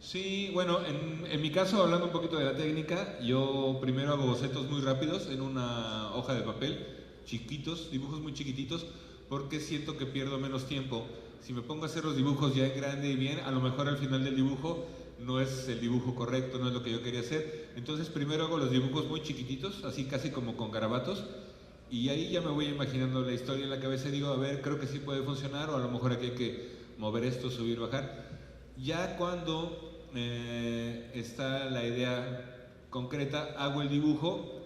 Sí, bueno, en mi caso, hablando un poquito de la técnica, yo primero hago bocetos muy rápidos en una hoja de papel, chiquitos, dibujos muy chiquititos, porque siento que pierdo menos tiempo. Si me pongo a hacer los dibujos ya en grande y bien, a lo mejor al final del dibujo no es el dibujo correcto, no es lo que yo quería hacer. Entonces primero hago los dibujos muy chiquititos, así casi como con garabatos, y ahí ya me voy imaginando la historia en la cabeza y digo, a ver, creo que sí puede funcionar, o a lo mejor aquí hay que mover esto, subir, bajar. Ya cuando está la idea concreta, hago el dibujo.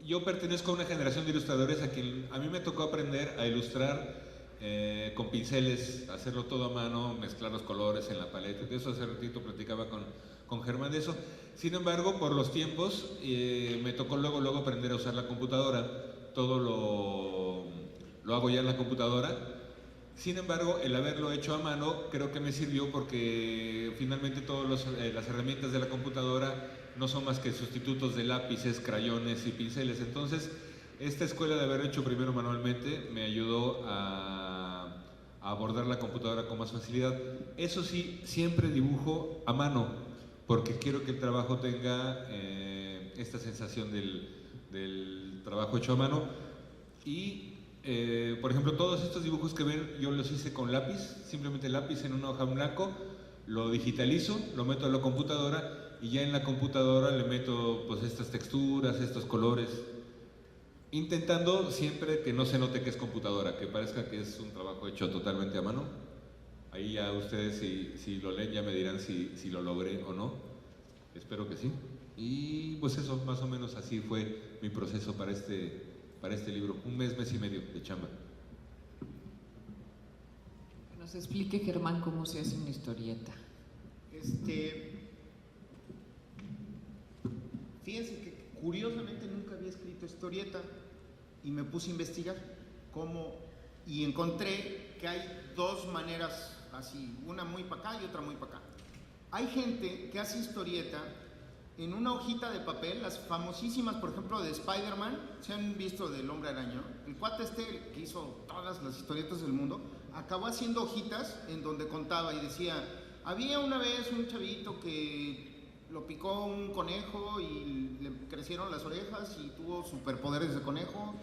Yo pertenezco a una generación de ilustradores a quien a mí me tocó aprender a ilustrar con pinceles, hacerlo todo a mano, mezclar los colores en la paleta. De eso hace ratito platicaba con Germán de eso. Sin embargo, por los tiempos, me tocó luego aprender a usar la computadora. Todo lo hago ya en la computadora. Sin embargo, el haberlo hecho a mano creo que me sirvió porque finalmente todas las herramientas de la computadora no son más que sustitutos de lápices, crayones y pinceles. Entonces, esta escuela de haber hecho primero manualmente me ayudó a abordar la computadora con más facilidad. Eso sí, siempre dibujo a mano porque quiero que el trabajo tenga esta sensación del trabajo hecho a mano. Y por ejemplo, todos estos dibujos que ven yo los hice con lápiz, simplemente lápiz en una hoja en blanco, lo digitalizo, lo meto a la computadora y ya en la computadora le meto pues estas texturas, estos colores, intentando siempre que no se note que es computadora, que parezca que es un trabajo hecho totalmente a mano. Ahí ya ustedes si lo leen ya me dirán si lo logré o no, espero que sí. Y pues eso, más o menos así fue mi proceso para este libro, un mes y medio de chamba. Que nos explique, Germán, cómo se hace una historieta. Fíjense que curiosamente nunca había escrito historieta y me puse a investigar cómo, y encontré que hay dos maneras así, una muy para acá y otra muy para acá. Hay gente que hace historieta en una hojita de papel, las famosísimas, por ejemplo, de Spider-Man, se han visto del Hombre Araña, el cuate que hizo todas las historietas del mundo, acabó haciendo hojitas en donde contaba y decía, había una vez un chavito que lo picó un conejo y le crecieron las orejas y tuvo superpoderes de conejo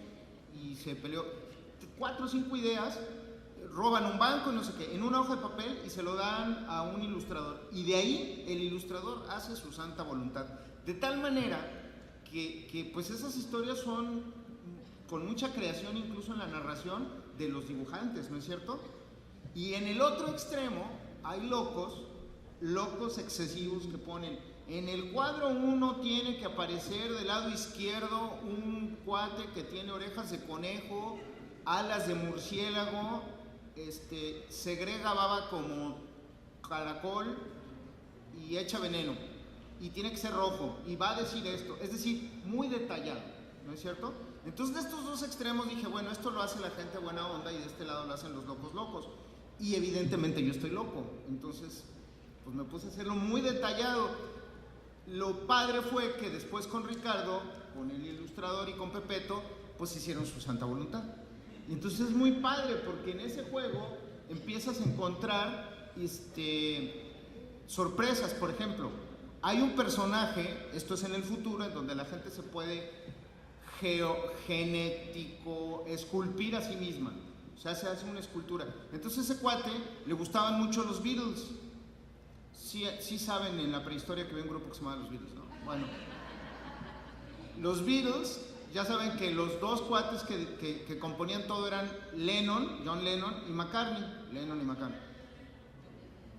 y se peleó. 4 o 5 ideas, roban un banco y no sé qué, en una hoja de papel y se lo dan a un ilustrador. Y de ahí el ilustrador hace su santa voluntad. De tal manera que pues esas historias son con mucha creación incluso en la narración de los dibujantes, ¿no es cierto? Y en el otro extremo hay locos excesivos que ponen, en el cuadro 1 tiene que aparecer del lado izquierdo un cuate que tiene orejas de conejo, alas de murciélago, segrega baba como caracol y echa veneno y tiene que ser rojo y va a decir esto, es decir, muy detallado, ¿no es cierto? Entonces de estos dos extremos dije, bueno, esto lo hace la gente buena onda y de este lado lo hacen los locos y evidentemente yo estoy loco, entonces pues me puse a hacerlo muy detallado. Lo padre fue que después con Ricardo, con el ilustrador y con Pepeto, pues hicieron su santa voluntad. Entonces es muy padre porque en ese juego empiezas a encontrar sorpresas. Por ejemplo, hay un personaje, esto es en el futuro, en donde la gente se puede genético esculpir a sí misma, o sea, se hace una escultura. Entonces ese cuate le gustaban mucho los Beatles. Sí saben en la prehistoria que había un grupo que se llamaba los Beatles, ¿no? Bueno, los Beatles, ya saben que los dos cuates que componían todo eran John Lennon y McCartney.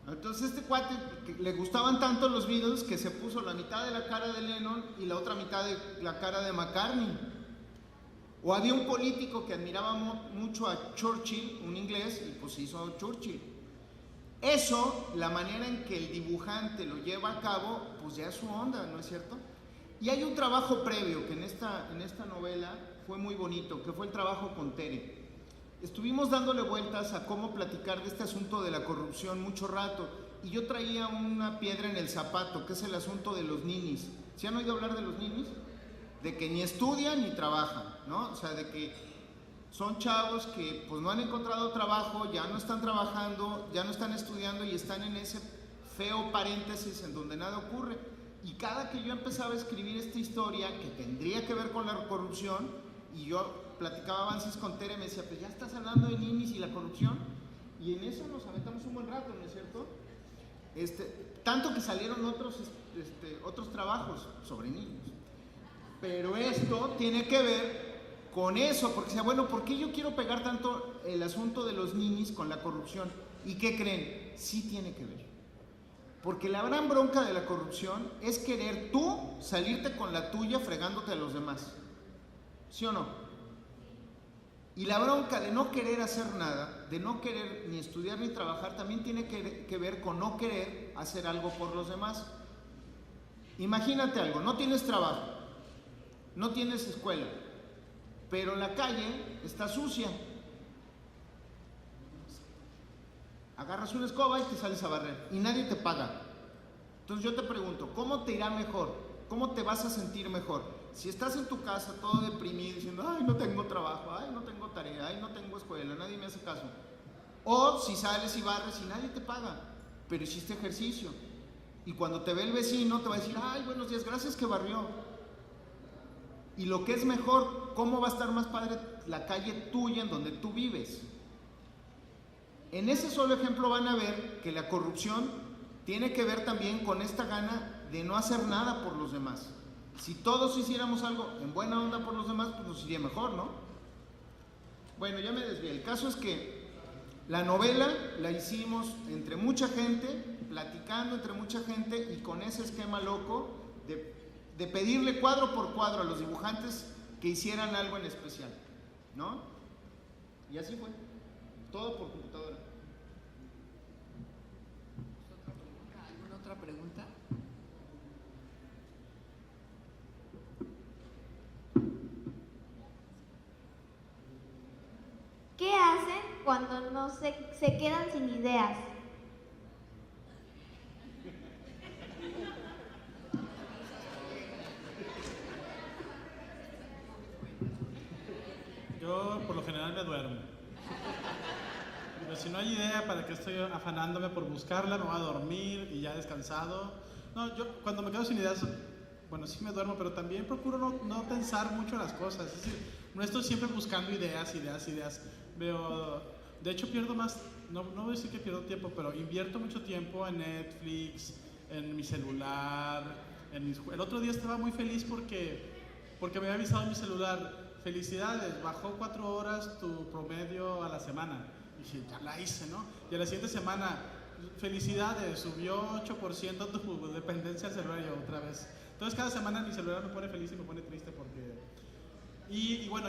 Entonces este cuate le gustaban tanto los Beatles que se puso la mitad de la cara de Lennon y la otra mitad de la cara de McCartney. O había un político que admiraba mucho a Churchill, un inglés, y pues hizo Churchill. Eso, la manera en que el dibujante lo lleva a cabo, pues ya es su onda, ¿no es cierto? Y hay un trabajo previo que en esta novela fue muy bonito, que fue el trabajo con Tere. Estuvimos dándole vueltas a cómo platicar de este asunto de la corrupción mucho rato, y yo traía una piedra en el zapato, que es el asunto de los ninis. ¿Sí han oído hablar de los ninis? De que ni estudian ni trabajan, ¿no? O sea, de que son chavos que pues no han encontrado trabajo, ya no están trabajando, ya no están estudiando y están en ese feo paréntesis en donde nada ocurre. Y cada que yo empezaba a escribir esta historia que tendría que ver con la corrupción, y yo platicaba avances con Tere, me decía, pues ya estás hablando de ninis y la corrupción, y en eso nos aventamos un buen rato, ¿no es cierto? Tanto que salieron otros trabajos sobre niños. Pero esto tiene que ver con eso, porque decía, bueno, ¿por qué yo quiero pegar tanto el asunto de los ninis con la corrupción? ¿Y qué creen? Sí tiene que ver. Porque la gran bronca de la corrupción es querer tú salirte con la tuya fregándote a los demás. ¿Sí o no? Y la bronca de no querer hacer nada, de no querer ni estudiar ni trabajar, también tiene que ver con no querer hacer algo por los demás. Imagínate algo, no tienes trabajo, no tienes escuela, pero la calle está sucia. Agarras una escoba y te sales a barrer y nadie te paga. Entonces yo te pregunto, ¿cómo te irá mejor? ¿Cómo te vas a sentir mejor? Si estás en tu casa todo deprimido diciendo, ay, no tengo trabajo, ay, no tengo tarea, ay, no tengo escuela, nadie me hace caso. O si sales y barres y nadie te paga, pero hiciste ejercicio. Y cuando te ve el vecino te va a decir, ay, buenos días, gracias que barrió. Y lo que es mejor, ¿cómo va a estar más padre la calle tuya en donde tú vives? En ese solo ejemplo van a ver que la corrupción tiene que ver también con esta gana de no hacer nada por los demás. Si todos hiciéramos algo en buena onda por los demás, pues nos iría mejor, ¿no? Bueno, ya me desvié. El caso es que la novela la hicimos entre mucha gente, platicando entre mucha gente y con ese esquema loco de pedirle cuadro por cuadro a los dibujantes que hicieran algo en especial, ¿no? Y así fue. Todo por computadora. ¿Alguna otra pregunta? ¿Qué hacen cuando no se quedan sin ideas? Yo por lo general me duermo. Pero si no hay idea, ¿para qué estoy afanándome por buscarla? Me voy a dormir y ya descansado. No, yo cuando me quedo sin ideas, bueno, sí me duermo, pero también procuro no pensar mucho en las cosas. Es decir, no estoy siempre buscando ideas. Veo, de hecho pierdo más, no voy a decir que pierdo tiempo, pero invierto mucho tiempo en Netflix, en mi celular. El otro día estaba muy feliz porque me había avisado mi celular, felicidades, bajó 4 horas tu promedio a la semana. Y dije, ya la hice, ¿no? Y a la siguiente semana, felicidades, subió 8% tu dependencia al celular. Y yo, otra vez. Entonces cada semana mi celular me pone feliz y me pone triste porque... Y bueno,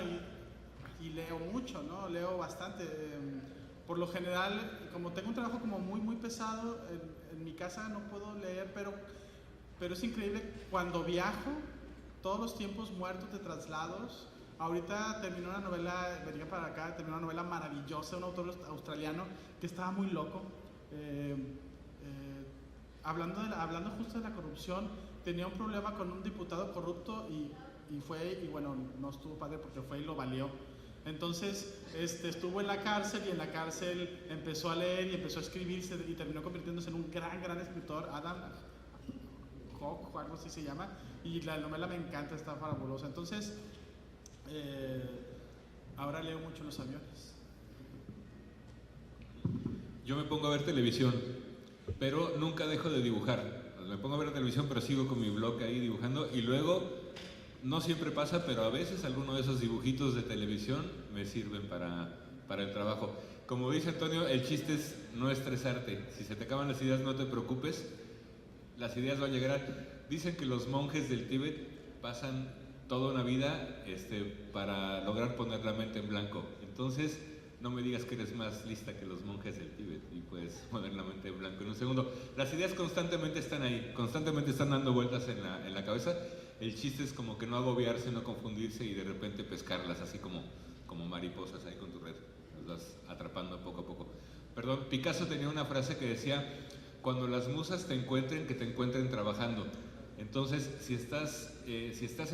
y leo mucho, ¿no? Leo bastante. Por lo general, como tengo un trabajo como muy pesado, en mi casa no puedo leer, pero es increíble cuando viajo, todos los tiempos muertos de traslados. Ahorita terminó una novela, venía para acá, terminó una novela maravillosa, un autor australiano que estaba muy loco. Hablando justo de la corrupción, tenía un problema con un diputado corrupto y bueno, no estuvo padre porque fue y lo valió. Entonces estuvo en la cárcel y en la cárcel empezó a leer y empezó a escribir y terminó convirtiéndose en un gran escritor, Adam Koch o algo así se llama, y la novela me encanta, está fabulosa. Entonces ahora leo mucho en los aviones. Yo me pongo a ver televisión, pero nunca dejo de dibujar. Me pongo a ver televisión, pero sigo con mi blog ahí dibujando y luego... No siempre pasa, pero a veces alguno de esos dibujitos de televisión me sirven para el trabajo. Como dice Antonio, el chiste es no estresarte. Si se te acaban las ideas, no te preocupes. Las ideas van a llegar. Dicen que los monjes del Tíbet pasan toda una vida para lograr poner la mente en blanco. Entonces, no me digas que eres más lista que los monjes del Tíbet y puedes poner la mente en blanco en un segundo. Las ideas constantemente están ahí, constantemente están dando vueltas en la cabeza. El chiste es como que no agobiarse, no confundirse y de repente pescarlas así como mariposas ahí con tu red. Las vas atrapando poco a poco. Perdón, Picasso tenía una frase que decía, cuando las musas te encuentren, que te encuentren trabajando. Entonces, si estás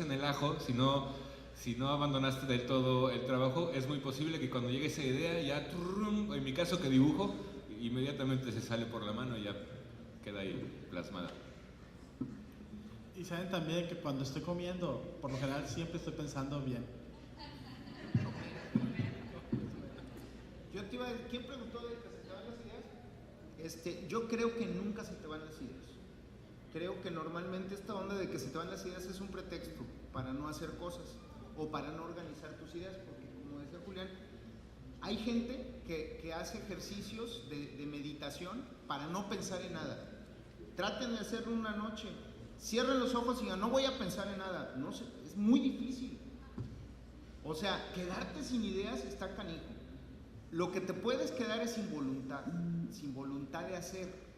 en el ajo, si no abandonaste del todo el trabajo, es muy posible que cuando llegue esa idea, ya, en mi caso que dibujo, inmediatamente se sale por la mano y ya queda ahí plasmada. Y saben también que cuando estoy comiendo, por lo general siempre estoy pensando bien. Yo te iba a decir, ¿quién preguntó de que se te van las ideas? Yo creo que nunca se te van las ideas. Creo que normalmente esta onda de que se te van las ideas es un pretexto para no hacer cosas o para no organizar tus ideas, porque como decía Julián, hay gente que hace ejercicios de meditación para no pensar en nada. Traten de hacerlo una noche, cierren los ojos y digan, no voy a pensar en nada. No sé, es muy difícil. O sea, quedarte sin ideas está canijo. Lo que te puedes quedar es sin voluntad de hacer.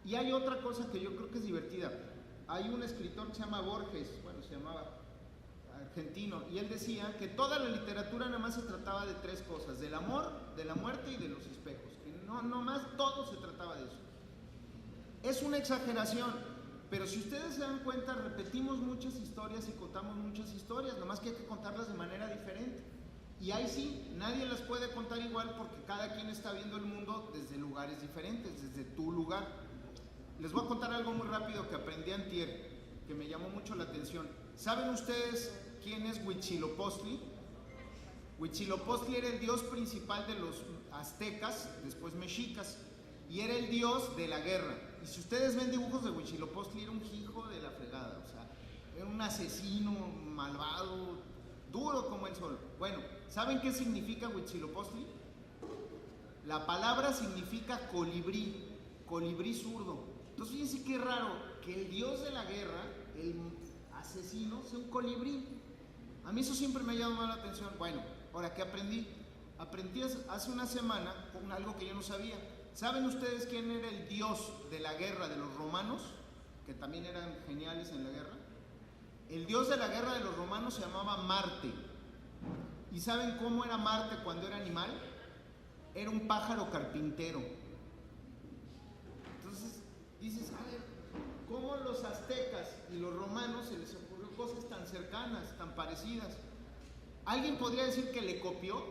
Y hay otra cosa que yo creo que es divertida. Hay un escritor que se llama Borges, bueno, se llamaba, argentino, y él decía que toda la literatura nada más se trataba de tres cosas: del amor, de la muerte y de los espejos. Que no más todo se trataba de eso. Es una exageración, pero si ustedes se dan cuenta, repetimos muchas historias y contamos muchas historias, nomás que hay que contarlas de manera diferente. Y ahí sí, nadie las puede contar igual porque cada quien está viendo el mundo desde lugares diferentes, desde tu lugar. Les voy a contar algo muy rápido que aprendí antier, que me llamó mucho la atención. ¿Saben ustedes quién es Huitzilopochtli? Huitzilopochtli era el dios principal de los aztecas, después mexicas, y era el dios de la guerra. Y si ustedes ven dibujos de Huitzilopochtli, era un hijo de la fregada, o sea, era un asesino malvado, duro como el sol. Bueno, ¿saben qué significa Huitzilopochtli? La palabra significa colibrí, colibrí zurdo. Entonces fíjense qué raro que el dios de la guerra, el asesino, sea un colibrí. A mí eso siempre me ha llamado la atención. Bueno, ahora, ¿qué aprendí? Aprendí hace una semana con algo que yo no sabía. ¿Saben ustedes quién era el dios de la guerra de los romanos? Que también eran geniales en la guerra. El dios de la guerra de los romanos se llamaba Marte. ¿Y saben cómo era Marte cuando era animal? Era un pájaro carpintero. Entonces dices, a ver, ¿cómo los aztecas y los romanos se les ocurrió cosas tan cercanas, tan parecidas? ¿Alguien podría decir que le copió?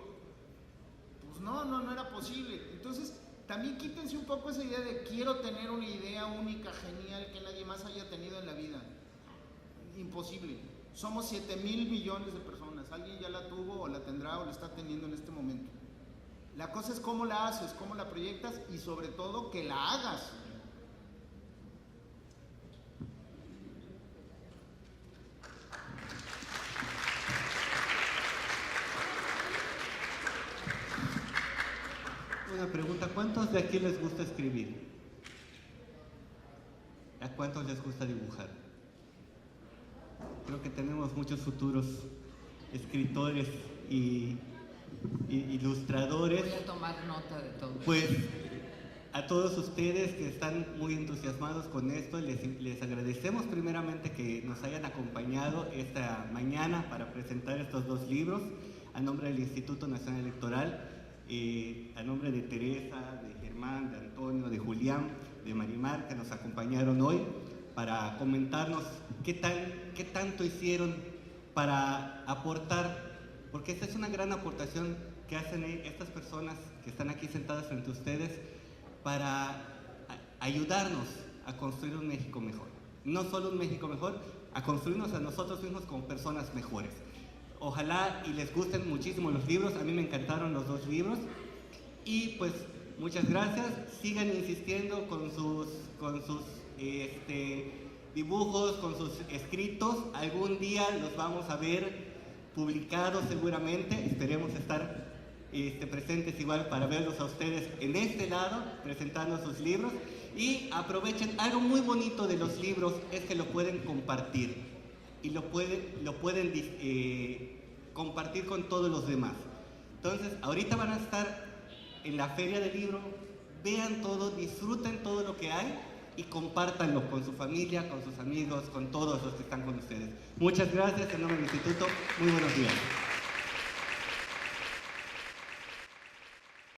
Pues no era posible. Entonces, también quítense un poco esa idea de quiero tener una idea única, genial, que nadie más haya tenido en la vida. Imposible. Somos 7,000 millones de personas. Alguien ya la tuvo o la tendrá o la está teniendo en este momento. La cosa es cómo la haces, cómo la proyectas y sobre todo que la hagas. Una pregunta, ¿cuántos de aquí les gusta escribir? ¿A cuántos les gusta dibujar? Creo que tenemos muchos futuros escritores y ilustradores. Voy a tomar nota de todo. Pues a todos ustedes que están muy entusiasmados con esto, les agradecemos primeramente que nos hayan acompañado esta mañana para presentar estos dos libros a nombre del Instituto Nacional Electoral, a nombre de Teresa, de Germán, de Antonio, de Julián, de Marimar, que nos acompañaron hoy para comentarnos qué tanto hicieron para aportar, porque esta es una gran aportación que hacen estas personas que están aquí sentadas frente a ustedes para ayudarnos a construir un México mejor. No solo un México mejor, a construirnos a nosotros mismos como personas mejores. Ojalá y les gusten muchísimo los libros, a mí me encantaron los dos libros y pues muchas gracias, sigan insistiendo con sus dibujos, con sus escritos, algún día los vamos a ver publicados seguramente, esperemos estar presentes igual para verlos a ustedes en este lado, presentando sus libros y aprovechen, algo muy bonito de los libros es que lo pueden compartir. Y lo pueden compartir con todos los demás. Entonces, ahorita van a estar en la feria del libro, vean todo, disfruten todo lo que hay y compártanlo con su familia, con sus amigos, con todos los que están con ustedes. Muchas gracias en nombre del Instituto, muy buenos días.